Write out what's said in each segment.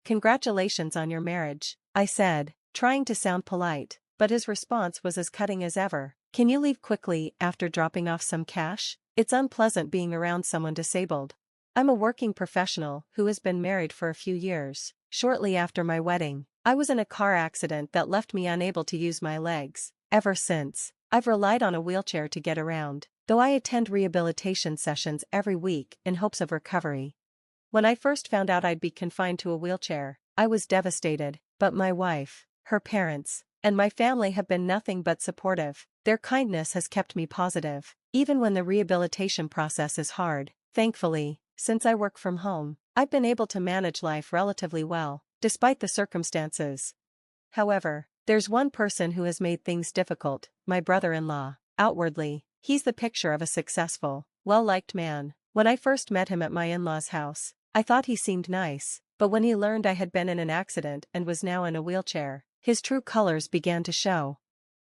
"Congratulations on your marriage," I said, trying to sound polite, but his response was as cutting as ever. "Can you leave quickly after dropping off some cash? It's unpleasant being around someone disabled." I'm a working professional who has been married for a few years. Shortly after my wedding, I was in a car accident that left me unable to use my legs. Ever since, I've relied on a wheelchair to get around, though I attend rehabilitation sessions every week in hopes of recovery. When I first found out I'd be confined to a wheelchair, I was devastated, but my wife, her parents, and my family have been nothing but supportive. Their kindness has kept me positive, even when the rehabilitation process is hard. Thankfully, since I work from home, I've been able to manage life relatively well, despite the circumstances. However, there's one person who has made things difficult: my brother-in-law. Outwardly, he's the picture of a successful, well-liked man. When I first met him at my in-laws' house, I thought he seemed nice, but when he learned I had been in an accident and was now in a wheelchair, his true colors began to show.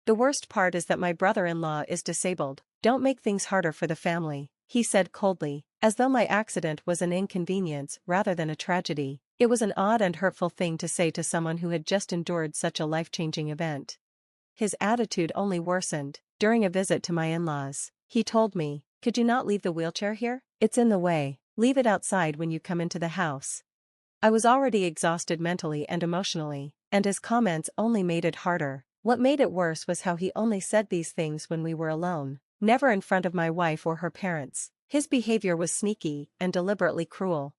"The worst part is that my brother-in-law is disabled. Don't make things harder for the family," he said coldly, as though my accident was an inconvenience rather than a tragedy. It was an odd and hurtful thing to say to someone who had just endured such a life-changing event. His attitude only worsened. During a visit to my in-laws, he told me, "Could you not leave the wheelchair here? It's in the way. Leave it outside when you come into the house." I was already exhausted mentally and emotionally, and his comments only made it harder. What made it worse was how he only said these things when we were alone, never in front of my wife or her parents. His behavior was sneaky and deliberately cruel.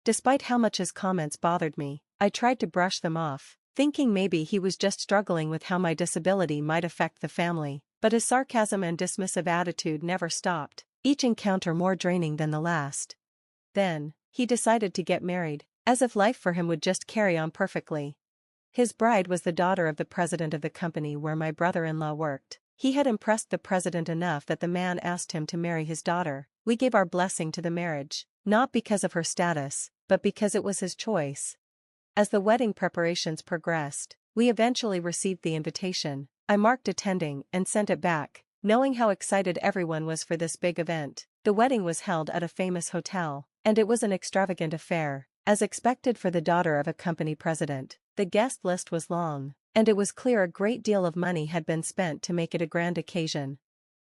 Despite how much his comments bothered me, I tried to brush them off, thinking maybe he was just struggling with how my disability might affect the family. But his sarcasm and dismissive attitude never stopped, each encounter more draining than the last. Then, he decided to get married, as if life for him would just carry on perfectly. His bride was the daughter of the president of the company where my brother-in-law worked. He had impressed the president enough that the man asked him to marry his daughter. We gave our blessing to the marriage, not because of her status, but because it was his choice. As the wedding preparations progressed, we eventually received the invitation. I marked attending and sent it back, knowing how excited everyone was for this big event. The wedding was held at a famous hotel, and it was an extravagant affair, as expected for the daughter of a company president. The guest list was long, and it was clear a great deal of money had been spent to make it a grand occasion.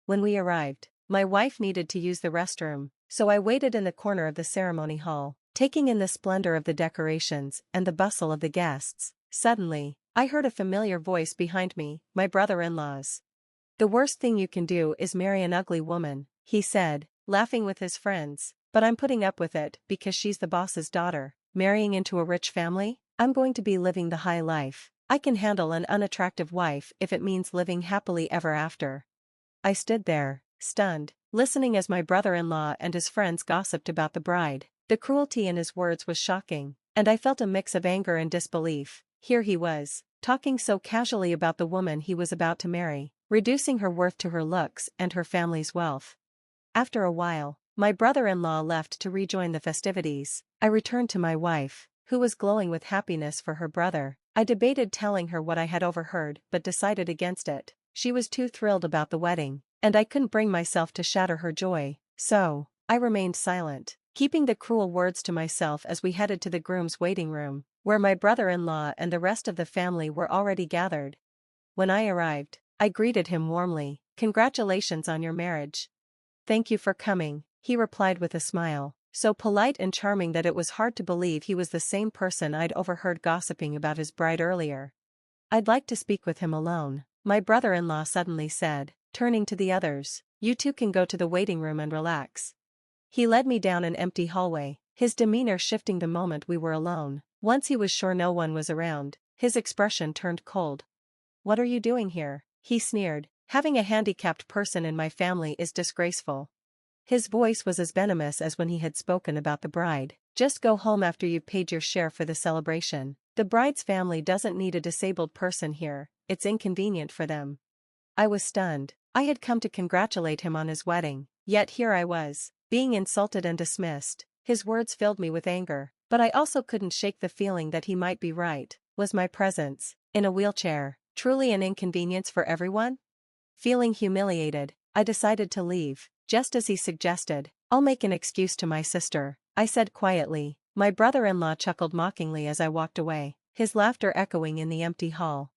When we arrived, my wife needed to use the restroom, so I waited in the corner of the ceremony hall, taking in the splendor of the decorations and the bustle of the guests. Suddenly, I heard a familiar voice behind me, my brother-in-law's. "The worst thing you can do is marry an ugly woman," he said, laughing with his friends, "but I'm putting up with it because she's the boss's daughter. Marrying into a rich family? I'm going to be living the high life. I can handle an unattractive wife if it means living happily ever after." I stood there, stunned, listening as my brother-in-law and his friends gossiped about the bride. The cruelty in his words was shocking, and I felt a mix of anger and disbelief. Here he was, talking so casually about the woman he was about to marry, reducing her worth to her looks and her family's wealth. After a while, my brother-in-law left to rejoin the festivities. I returned to my wife, who was glowing with happiness for her brother. I debated telling her what I had overheard but decided against it. She was too thrilled about the wedding, and I couldn't bring myself to shatter her joy, so I remained silent, keeping the cruel words to myself as we headed to the groom's waiting room, where my brother-in-law and the rest of the family were already gathered. When I arrived, I greeted him warmly. "Congratulations on your marriage." "Thank you for coming," he replied with a smile, so polite and charming that it was hard to believe he was the same person I'd overheard gossiping about his bride earlier. "I'd like to speak with him alone," my brother-in-law suddenly said, turning to the others. "You two can go to the waiting room and relax." He led me down an empty hallway, his demeanor shifting the moment we were alone. Once he was sure no one was around, his expression turned cold. "What are you doing here?" he sneered. "Having a handicapped person in my family is disgraceful." His voice was as venomous as when he had spoken about the bride. "Just go home after you've paid your share for the celebration. The bride's family doesn't need a disabled person here, it's inconvenient for them." I was stunned. I had come to congratulate him on his wedding, yet here I was, being insulted and dismissed. His words filled me with anger, but I also couldn't shake the feeling that he might be right. Was my presence, in a wheelchair, truly an inconvenience for everyone? Feeling humiliated, I decided to leave, just as he suggested. "I'll make an excuse to my sister," I said quietly. My brother-in-law chuckled mockingly as I walked away, his laughter echoing in the empty hall.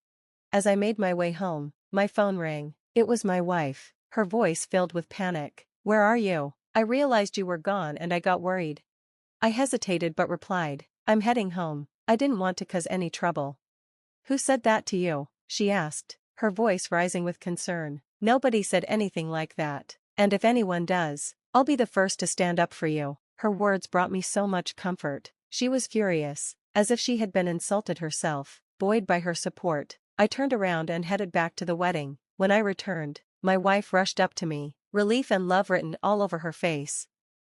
As I made my way home, my phone rang. It was my wife, her voice filled with panic. "Where are you? I realized you were gone and I got worried." I hesitated but replied, "I'm heading home. I didn't want to cause any trouble." "Who said that to you?" she asked, her voice rising with concern. "Nobody said anything like that, and if anyone does, I'll be the first to stand up for you." Her words brought me so much comfort. She was furious, as if she had been insulted herself. Buoyed by her support, I turned around and headed back to the wedding. When I returned, my wife rushed up to me, relief and love written all over her face.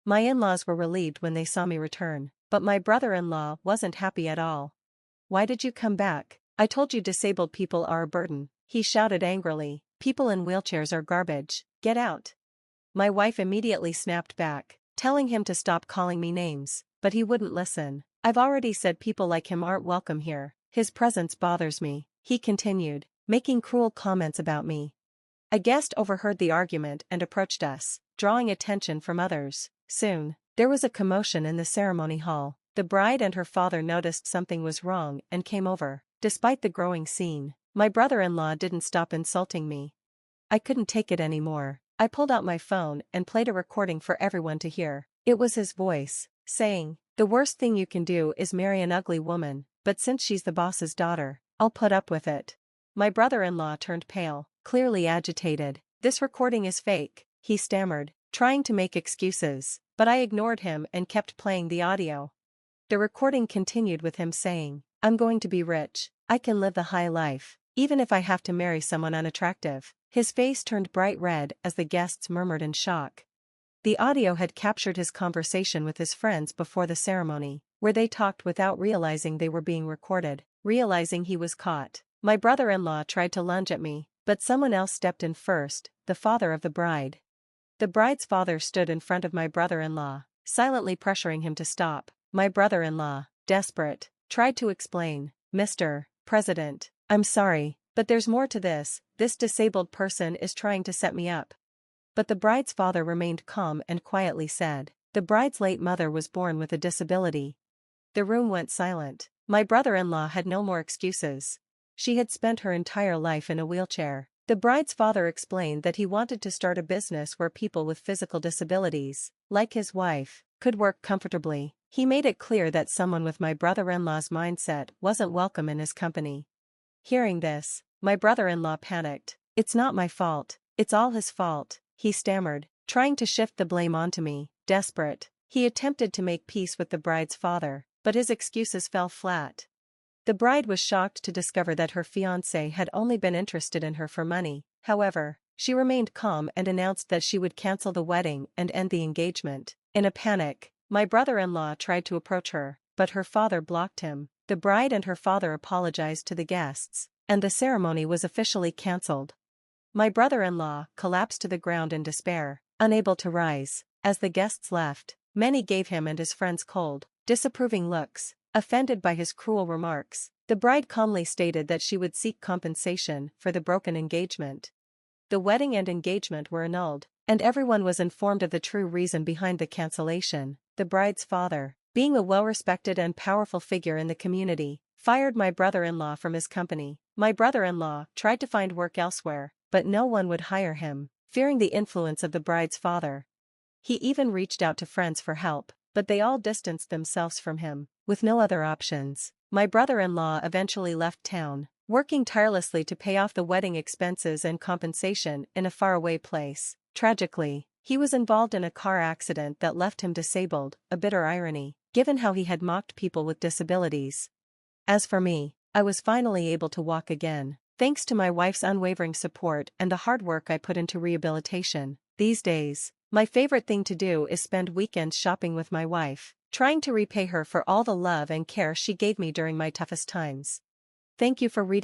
My in-laws were relieved when they saw me return, but my brother-in-law wasn't happy at all. "Why did you come back? I told you disabled people are a burden," he shouted angrily. "People in wheelchairs are garbage. Get out." My wife immediately snapped back, telling him to stop calling me names, but he wouldn't listen. "I've already said people like him aren't welcome here. His presence bothers me," he continued, making cruel comments about me. A guest overheard the argument and approached us, drawing attention from others. Soon, there was a commotion in the ceremony hall. The bride and her father noticed something was wrong and came over. Despite the growing scene, my brother-in-law didn't stop insulting me. I couldn't take it anymore. I pulled out my phone and played a recording for everyone to hear. It was his voice, saying, "The worst thing you can do is marry an ugly woman, but since she's the boss's daughter, I'll put up with it." My brother-in-law turned pale, clearly agitated. "This recording is fake," he stammered, trying to make excuses, but I ignored him and kept playing the audio. The recording continued with him saying, "I'm going to be rich, I can live the high life, even if I have to marry someone unattractive." His face turned bright red as the guests murmured in shock. The audio had captured his conversation with his friends before the ceremony, where they talked without realizing they were being recorded. Realizing he was caught, my brother-in-law tried to lunge at me, but someone else stepped in first, the father of the bride. The bride's father stood in front of my brother-in-law, silently pressuring him to stop. My brother-in-law, desperate, tried to explain, "Mr. President, I'm sorry, but there's more to this. This disabled person is trying to set me up." But the bride's father remained calm and quietly said, "The bride's late mother was born with a disability." The room went silent. My brother-in-law had no more excuses. She had spent her entire life in a wheelchair. The bride's father explained that he wanted to start a business where people with physical disabilities, like his wife, could work comfortably. He made it clear that someone with my brother-in-law's mindset wasn't welcome in his company. Hearing this, my brother-in-law panicked. "It's not my fault, it's all his fault," he stammered, trying to shift the blame onto me. Desperate, he attempted to make peace with the bride's father, but his excuses fell flat. The bride was shocked to discover that her fiancé had only been interested in her for money. However, she remained calm and announced that she would cancel the wedding and end the engagement. In a panic, my brother-in-law tried to approach her, but her father blocked him. The bride and her father apologized to the guests, and the ceremony was officially cancelled. My brother-in-law collapsed to the ground in despair, unable to rise. As the guests left, many gave him and his friends cold, disapproving looks. Offended by his cruel remarks, the bride calmly stated that she would seek compensation for the broken engagement. The wedding and engagement were annulled, and everyone was informed of the true reason behind the cancellation. The bride's father, being a well-respected and powerful figure in the community, fired my brother-in-law from his company. My brother-in-law tried to find work elsewhere, but no one would hire him, fearing the influence of the bride's father. He even reached out to friends for help, but they all distanced themselves from him. With no other options, my brother-in-law eventually left town, working tirelessly to pay off the wedding expenses and compensation in a faraway place. Tragically, he was involved in a car accident that left him disabled, a bitter irony, given how he had mocked people with disabilities. As for me, I was finally able to walk again, thanks to my wife's unwavering support and the hard work I put into rehabilitation. These days, my favorite thing to do is spend weekends shopping with my wife, trying to repay her for all the love and care she gave me during my toughest times. Thank you for reading.